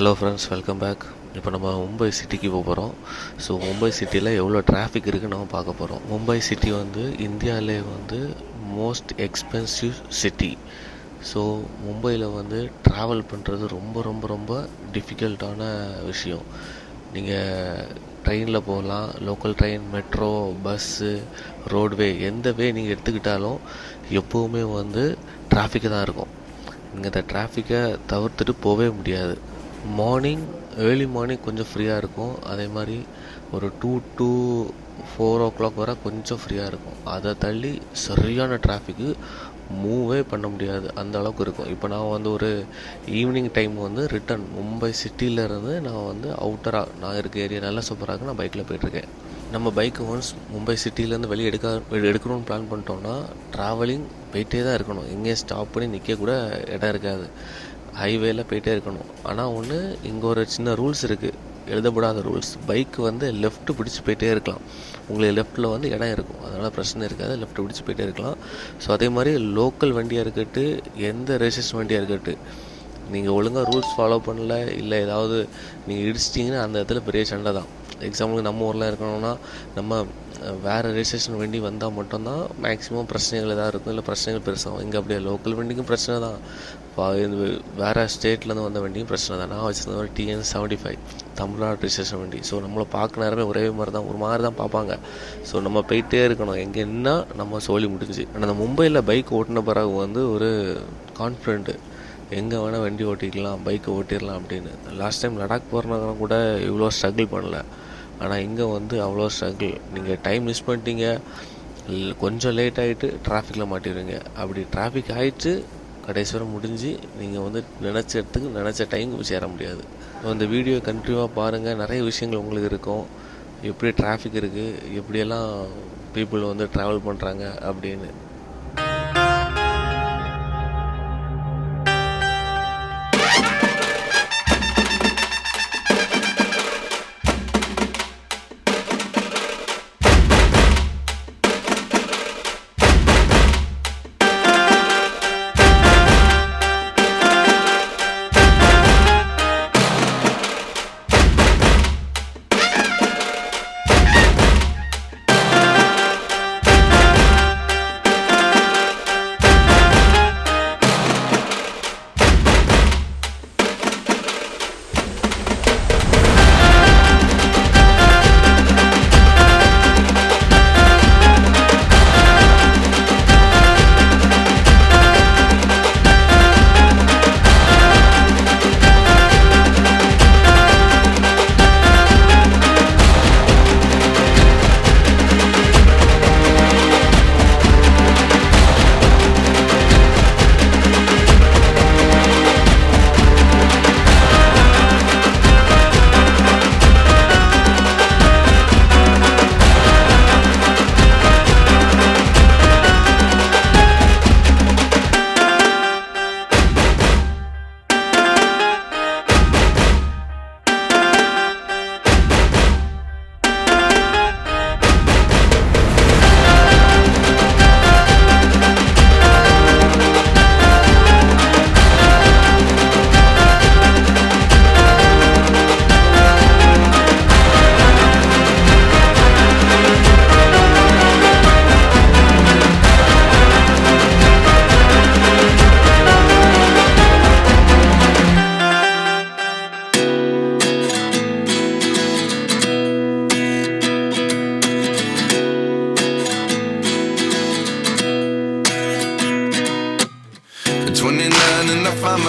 Hello friends, welcome back. இப்போ நம்ம மும்பை சிட்டிக்கு போக போகிறோம். ஸோ மும்பை சிட்டியில் எவ்வளோ டிராஃபிக் இருக்குன்னு நம்ம பார்க்க போகிறோம். மும்பை சிட்டி வந்து இந்தியாவிலே வந்து மோஸ்ட் எக்ஸ்பென்சிவ் சிட்டி. ஸோ மும்பையில் வந்து ட்ராவல் பண்ணுறது ரொம்ப ரொம்ப ரொம்ப டிஃபிகல்ட்டான விஷயம். நீங்கள் ட்ரெயினில் போகலாம், local train, metro, bus, roadway, எந்த வே நீங்கள் எடுத்துக்கிட்டாலும் எப்போவுமே வந்து டிராஃபிக்கு தான் இருக்கும். நீங்கள் இந்த டிராஃபிக்கை தவிர்த்துட்டு போகவே முடியாது. ஏர்லி மார்னிங் கொஞ்சம் ஃப்ரீயாக இருக்கும். அதே மாதிரி ஒரு 2 to 4 o'clock வரை கொஞ்சம் ஃப்ரீயாக இருக்கும். அதை தள்ளி சரியான டிராஃபிக்கு மூவே பண்ண முடியாது, அந்த அளவுக்கு இருக்கும். இப்போ நான் வந்து ஒரு ஈவினிங் டைம் வந்து ரிட்டன் மும்பை சிட்டியிலேருந்து நான் வந்து அவுட்டராக நான் இருக்க ஏரியா நல்ல சூப்பராக நான் பைக்கில் போயிட்டுருக்கேன். நம்ம பைக்கை ஒன்ஸ் மும்பை சிட்டிலேருந்து வெளியே எடுக்கணும்னு பிளான் பண்ணிட்டோம்னா ட்ராவலிங் போயிட்டே தான் இருக்கணும். எங்கேயும் ஸ்டாப் பண்ணி நிற்க கூட இடம் இருக்காது. ஹைவேல போயிட்டே இருக்கணும். ஆனால் ஒன்று, இங்கே ஒரு சின்ன ரூல்ஸ் இருக்குது, எழுதப்படாத ரூல்ஸ். பைக்கு வந்து லெஃப்ட்டு பிடிச்சி போயிட்டே இருக்கலாம். உங்களுக்கு லெஃப்ட்டில் வந்து இடம் இருக்கும், அதனால் பிரச்சனை இருக்காது, லெஃப்ட்டு பிடிச்சி போயிட்டே இருக்கலாம். ஸோ அதே மாதிரி லோக்கல் வண்டியாக இருக்கட்டு, எந்த ரெஜிஸ்ட்ரேஷன் வண்டியாக இருக்கட்டு, நீங்கள் ஒழுங்காக ரூல்ஸ் ஃபாலோ பண்ணல, இல்லை ஏதாவது நீங்கள் இடிச்சிட்டிங்கன்னா அந்த இடத்துல பெரிய சண்டை தான். எக்ஸாம்பிளுக்கு நம்ம ஊரில் இருக்கணும்னா நம்ம வேறு ரெஜிஸ்ட்ரேஷன் வண்டி வந்தால் மட்டும்தான் மேக்ஸிமம் பிரச்சனைகள் எதாவது இருக்கும், இல்லை பிரச்சனைகள் பெருசாகும். இங்கே அப்படியே லோக்கல் வண்டிக்கும் பிரச்சனை தான், வேறு ஸ்டேட்லேருந்து வந்த வண்டியும் பிரச்சனை தான். நான் வச்சுருந்த ஒரு TN75 தமிழ்நாடு ரெஜிஸ்ட்ரேஷன் வண்டி. ஸோ நம்மளை பார்க்க நேரமே ஒரே மாதிரி தான், ஒரு மாதிரி தான் பார்ப்பாங்க. ஸோ நம்ம போயிட்டே இருக்கணும், எங்கன்னா நம்ம சோழி முடிஞ்சு. ஆனால் அந்த மும்பையில் பைக் ஓட்டின பிறகு வந்து ஒரு கான்ஃபிடென்ட்டு, எங்கே வேணால் வண்டி ஓட்டிக்கலாம், பைக்கை ஓட்டிடலாம் அப்படின்னு. லாஸ்ட் டைம் லடாக் போகிறனால கூட இவ்வளோ ஸ்ட்ரகிள் பண்ணல. ஆனால் இங்கே வந்து அவ்வளோ ஸ்ட்ரகிள். நீங்கள் டைம் மிஸ் பண்ணிட்டீங்க, கொஞ்சம் லேட் ஆகிட்டு டிராஃபிக்கில் மாட்டிடுவீங்க. அப்படி டிராஃபிக் ஆகிட்டு கடைசி வரை முடிஞ்சு நீங்கள் வந்து நினச்ச இடத்துக்கு நினச்ச டைமுக்கு சேர முடியாது. இந்த வீடியோ கண்டினியூவாக பாருங்கள், நிறைய விஷயங்கள் உங்களுக்கு இருக்கும். எப்படி டிராஃபிக் இருக்குது, எப்படியெல்லாம் பீப்புள் வந்து ட்ராவல் பண்ணுறாங்க அப்படின்னு.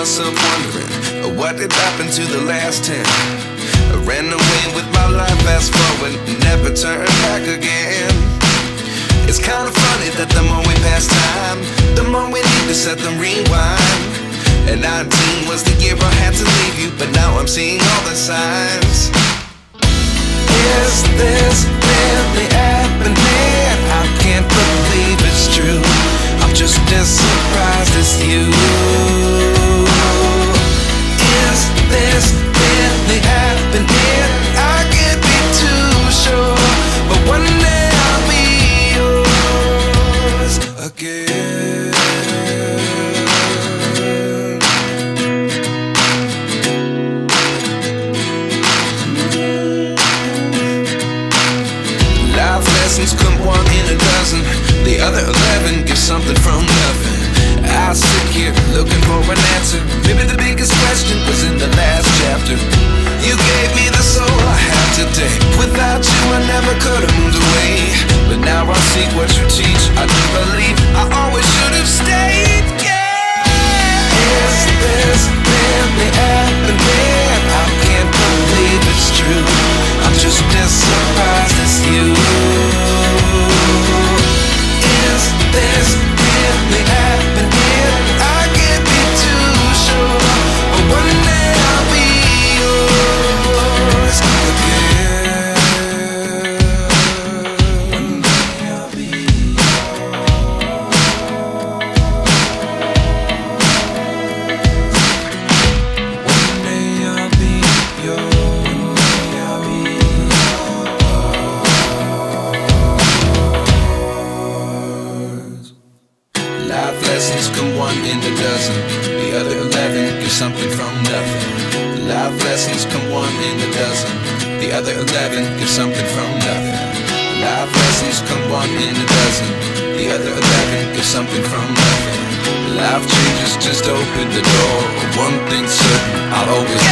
Myself wondering what did happen to the last 10. I ran away with my life, fast forward, never turn back again. It's kind of funny that the more we pass time, the more we need to set the rewind. And 19 was the year I had to leave you, but now I'm seeing all the signs. Is this really happening? I can't believe it's true. I'm just as surprised as you. Is this really happening? I can't be too sure, but one day I'll be yours again. speak what you teach. I do believe I always should have stayed. Yeah. Is this really happening? I can't believe it's true. I'm just as surprised as you. Is this really happening? I can't be too sure, but one day I'll be yours again. One day I'll be Life lessons come one in a dozen. The other 11 get something from nothing. Life lessons come one in a dozen. The other 11 get something from nothing. Life lessons come one in a dozen. The other 11 get something from nothing. Life changes just open the door. One thing's certain, I'll always